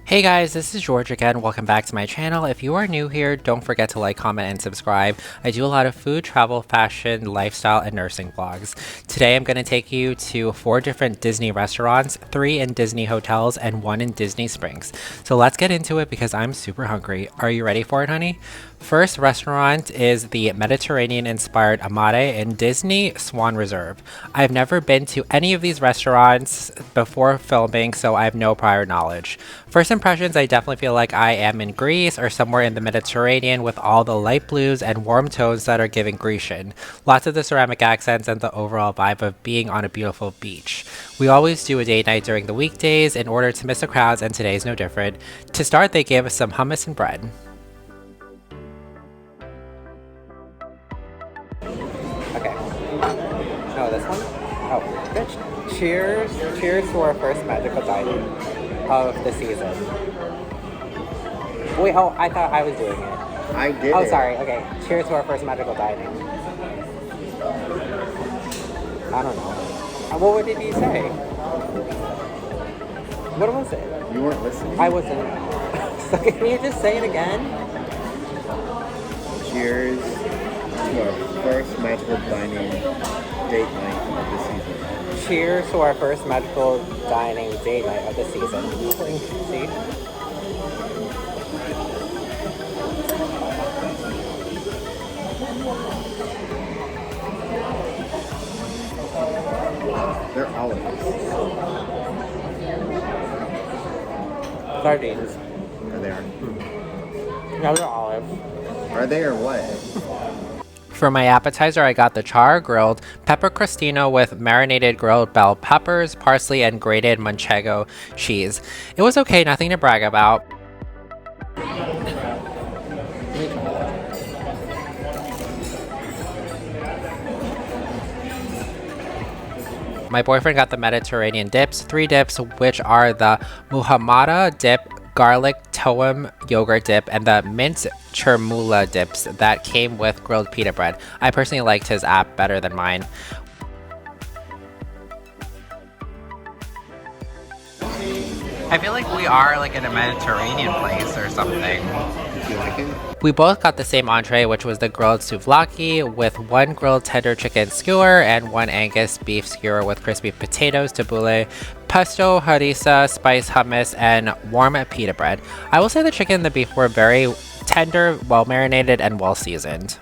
Hey guys, this is George again. Welcome back to my channel. If you are new here, don't forget to like, comment, and subscribe. I do a lot of food, travel, fashion, lifestyle, and nursing vlogs. Today I'm going to take you to 4 different Disney restaurants, 3 in Disney hotels, and 1 in Disney Springs. So let's get into it because I'm super hungry. Are you ready for it, honey? First restaurant is the Mediterranean-inspired Amare in Disney Swan Reserve. I've never been to any of these restaurants before filming, so I have no prior knowledge. First impressions, I definitely feel like I am in Greece or somewhere in the Mediterranean with all the light blues and warm tones that are giving Grecian. Lots of the ceramic accents and the overall vibe of being on a beautiful beach. We always do a date night during the weekdays in order to miss the crowds, and today's no different. To start, they gave us some hummus and bread. Okay. Oh, this one? Oh, bitch. Cheers. Cheers to our first magical dining of the season. Wait, oh, I thought I was doing it. I did. Oh, sorry. Okay. Cheers to our first magical dining. I don't know. What did he say? What was it? You weren't listening? I wasn't. So can you just say it again? Cheers to our first magical dining date night of the season. Cheers to our first magical dining date night of the season. See? They're olives. Sardines. Or they are. No, they're olives. Are they or what? For my appetizer, I got the char grilled pepper crostino with marinated grilled bell peppers, parsley, and grated manchego cheese. It was okay, nothing to brag about. My boyfriend got the Mediterranean dips, 3 dips, which are the muhammada dip, garlic toem yogurt dip, and the mint chermoula dips that came with grilled pita bread. I personally liked his app better than mine. I feel like we are like in a Mediterranean place or something. Did you like it? We both got the same entree, which was the grilled souvlaki with 1 grilled tender chicken skewer and 1 Angus beef skewer with crispy potatoes, tabbouleh, pesto, harissa, spice hummus, and warm pita bread. I will say the chicken and the beef were very tender, well marinated, and well seasoned.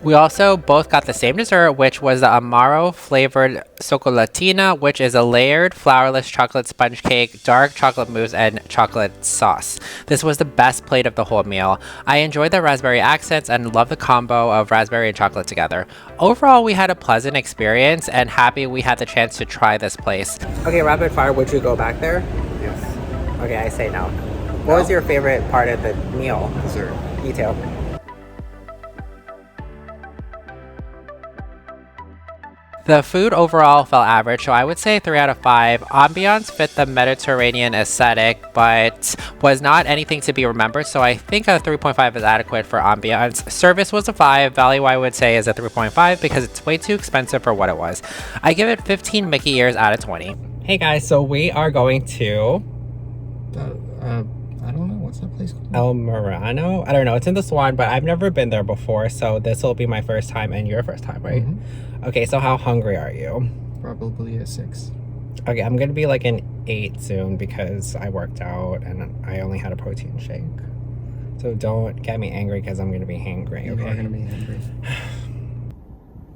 We also both got the same dessert, which was the Amaro flavored Socolatina, which is a layered flourless chocolate sponge cake, dark chocolate mousse, and chocolate sauce. This was the best plate of the whole meal. I enjoyed the raspberry accents and love the combo of raspberry and chocolate together. Overall, we had a pleasant experience and happy we had the chance to try this place. Okay, rapid fire, would you go back there? Yes. Okay, I say no. What was your favorite part of the meal? Dessert. Me too. The food overall felt average, so I would say 3 out of 5. Ambiance fit the Mediterranean aesthetic, but was not anything to be remembered, so I think a 3.5 is adequate for ambiance. Service was a 5. Value, I would say, is a 3.5 because it's way too expensive for what it was. I give it 15 Mickey ears out of 20. Hey guys, so we are going to I don't know. What's that place called? El Murano? I don't know. It's in the Swan, but I've never been there before, so this will be my first time and your first time, right? Mm-hmm. Okay, so how hungry are you? Probably a 6. Okay, I'm gonna be like an 8 soon because I worked out and I only had a protein shake. So don't get me angry because I'm gonna be hangry, You okay? are gonna be hungry.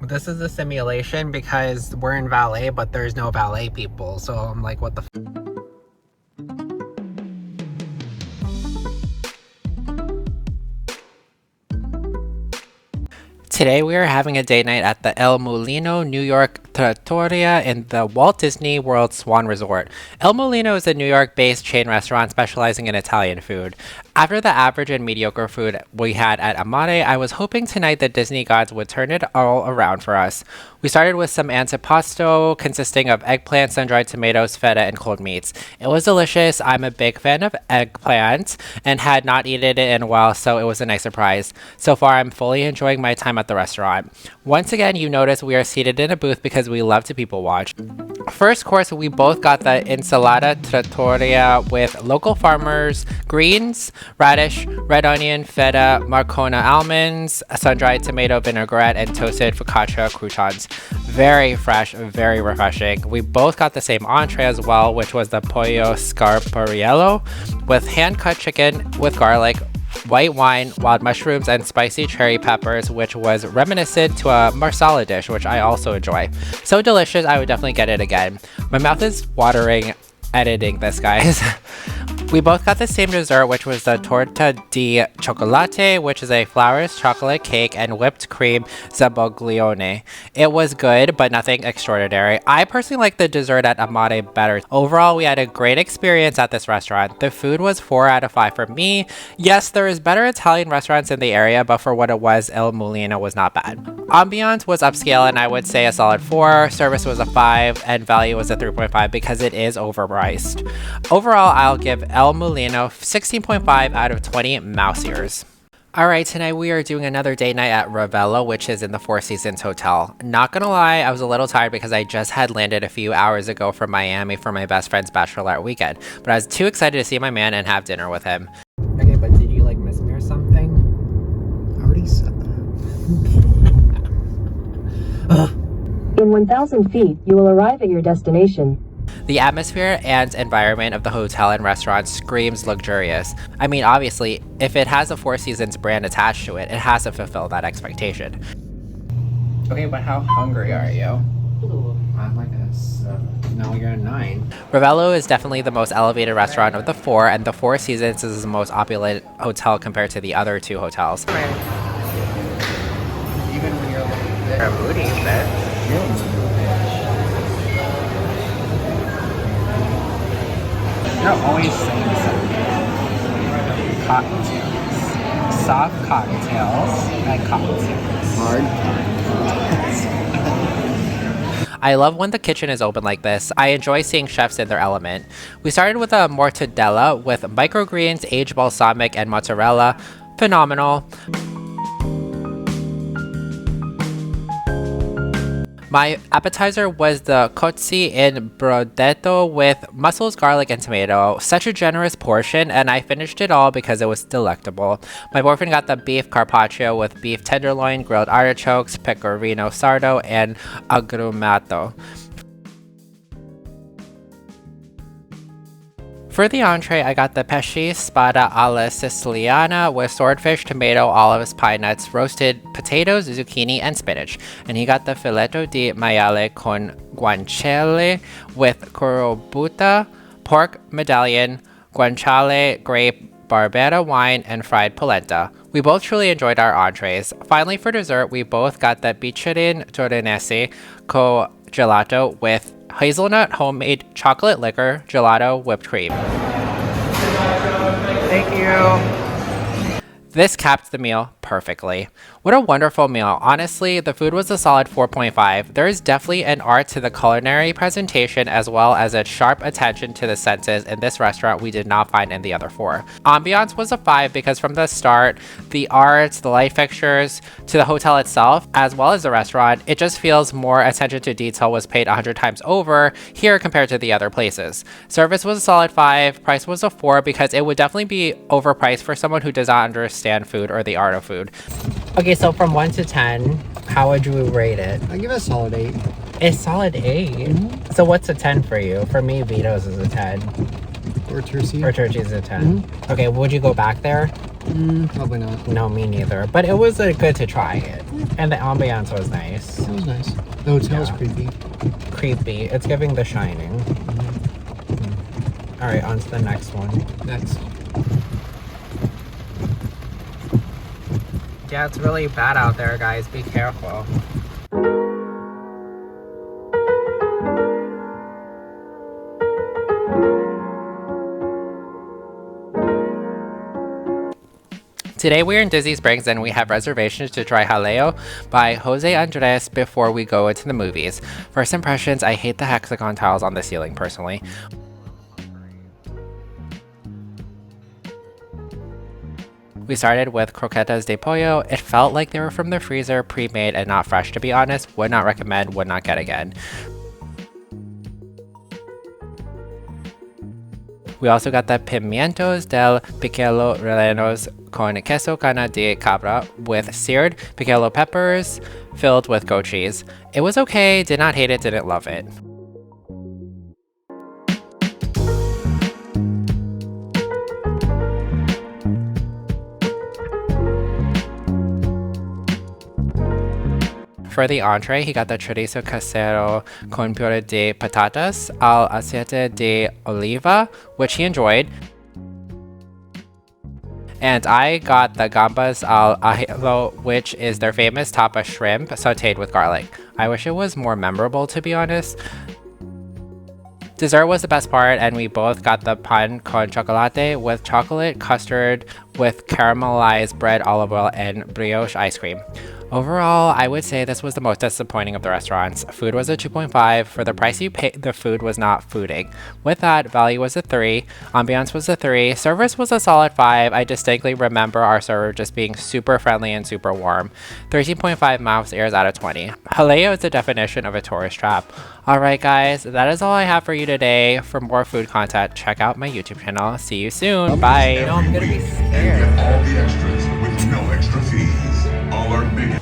This is a simulation because we're in valet, but there's no valet people. So I'm like, what the f? Today we are having a date night at the El Mulino, New York Trattoria in the Walt Disney World Swan Resort. El Mulino is a New York-based chain restaurant specializing in Italian food. After the average and mediocre food we had at Amare, I was hoping tonight the Disney gods would turn it all around for us. We started with some antipasto consisting of eggplant, sun-dried tomatoes, feta, and cold meats. It was delicious. I'm a big fan of eggplant and had not eaten it in a while, so it was a nice surprise. So far, I'm fully enjoying my time at the restaurant. Once again, you notice we are seated in a booth because because we love to people watch. First course, we both got the ensalada trattoria with local farmers, greens, radish, red onion, feta, marcona almonds, sun-dried tomato vinaigrette, and toasted focaccia croutons. Very fresh, very refreshing. We both got the same entree as well, which was the pollo scarpariello with hand-cut chicken with garlic, white wine, wild mushrooms, and spicy cherry peppers, which was reminiscent to a marsala dish, which I also enjoy. So delicious, I would definitely get it again. My mouth is watering editing this, guys. We both got the same dessert, which was the torta di chocolate, which is a flourless chocolate cake and whipped cream zabaglione. It was good, but nothing extraordinary. I personally like the dessert at Amare better. Overall, we had a great experience at this restaurant. The food was 4 out of 5 for me. Yes, there is better Italian restaurants in the area, but for what it was, El Mulino was not bad. Ambiance was upscale, and I would say a solid 4. Service was a 5, and value was a 3.5 because it is overpriced. Overall, I'll give El Mulino 16.5 out of 20 mouse ears. Alright, tonight we are doing another date night at Ravello, which is in the Four Seasons Hotel. Not gonna lie, I was a little tired because I just had landed a few hours ago from Miami for my best friend's bachelorette weekend. But I was too excited to see my man and have dinner with him. Okay, but did you like miss me or something? I already said that. In 1,000 feet, you will arrive at your destination. The atmosphere and environment of the hotel and restaurant screams luxurious. I mean, obviously, if it has a Four Seasons brand attached to it, it has to fulfill that expectation. Okay, but how hungry are you? I'm like a 7. No, you're a 9. Ravello is definitely the most elevated restaurant of the 4, and the Four Seasons is the most opulent hotel compared to the other 2 hotels. Even when you're a little bit... You're a moody bitch. You're always saying something. Cocktails. Soft cocktails and cocktails. Hard times. I love when the kitchen is open like this. I enjoy seeing chefs in their element. We started with a mortadella with microgreens, aged balsamic, and mozzarella. Phenomenal. My appetizer was the cozzi in brodetto with mussels, garlic, and tomato. Such a generous portion, and I finished it all because it was delectable. My boyfriend got the beef carpaccio with beef tenderloin, grilled artichokes, pecorino sardo, and agrumato. For the entree, I got the pesce spada alla siciliana with swordfish, tomato, olives, pine nuts, roasted potatoes, zucchini, and spinach. And he got the filetto di maiale con guanciale with corbuta, pork medallion, guanciale, grape, barbera wine, and fried polenta. We both truly enjoyed our entrees. Finally, for dessert, we both got the bicerin torinese co gelato with hazelnut homemade chocolate liquor gelato whipped cream. Thank you. This capped the meal perfectly. What a wonderful meal. Honestly, the food was a solid 4.5. There is definitely an art to the culinary presentation as well as a sharp attention to the senses in this restaurant we did not find in the other 4. Ambiance was a 5 because from the start, the art, the light fixtures, to the hotel itself, as well as the restaurant, it just feels more attention to detail was paid 100 times over here compared to the other places. Service was a solid 5, price was a 4 because it would definitely be overpriced for someone who does not understand food or the art of food. Okay, so from 1 to 10, how would you rate it? I give it a solid 8. A solid 8? Mm-hmm. So what's a 10 for you? For me, Vito's is a 10. Or Tursi. Or Tursi's a 10. Mm-hmm. Okay, would you go back there? Probably not. No, me neither. But it was good to try it. And the ambiance was nice. It was nice. The hotel was creepy. Creepy. It's giving The Shining. All right, on to the next one. Next. Yeah, it's really bad out there, guys. Be careful. Today we're in Disney Springs and we have reservations to try Jaleo by Jose Andres before we go into the movies. First impressions, I hate the hexagon tiles on the ceiling personally. We started with croquetas de pollo. It felt like they were from the freezer, pre-made and not fresh, to be honest. Would not recommend, would not get again. We also got the pimientos del piquelo rellenos con queso cana de cabra with seared piquelo peppers filled with goat cheese. It was okay, did not hate it, didn't love it. For the entree, he got the chorizo casero con puré de patatas al aceite de oliva, which he enjoyed. And I got the gambas al ajillo, which is their famous tapa shrimp sauteed with garlic. I wish it was more memorable, to be honest. Dessert was the best part, and we both got the pan con chocolate with chocolate custard with caramelized bread, olive oil, and brioche ice cream. Overall, I would say this was the most disappointing of the restaurants. Food was a 2.5. For the price you paid, the food was not fooding. With that, value was a 3. Ambiance was a 3. Service was a solid 5. I distinctly remember our server just being super friendly and super warm. 13.5 mouse ears out of 20. Jaleo is the definition of a tourist trap. Alright guys, that is all I have for you today. For more food content, check out my YouTube channel. See you soon. Bye. No, I'm gonna be scared. All the extras with no extra fees. All our big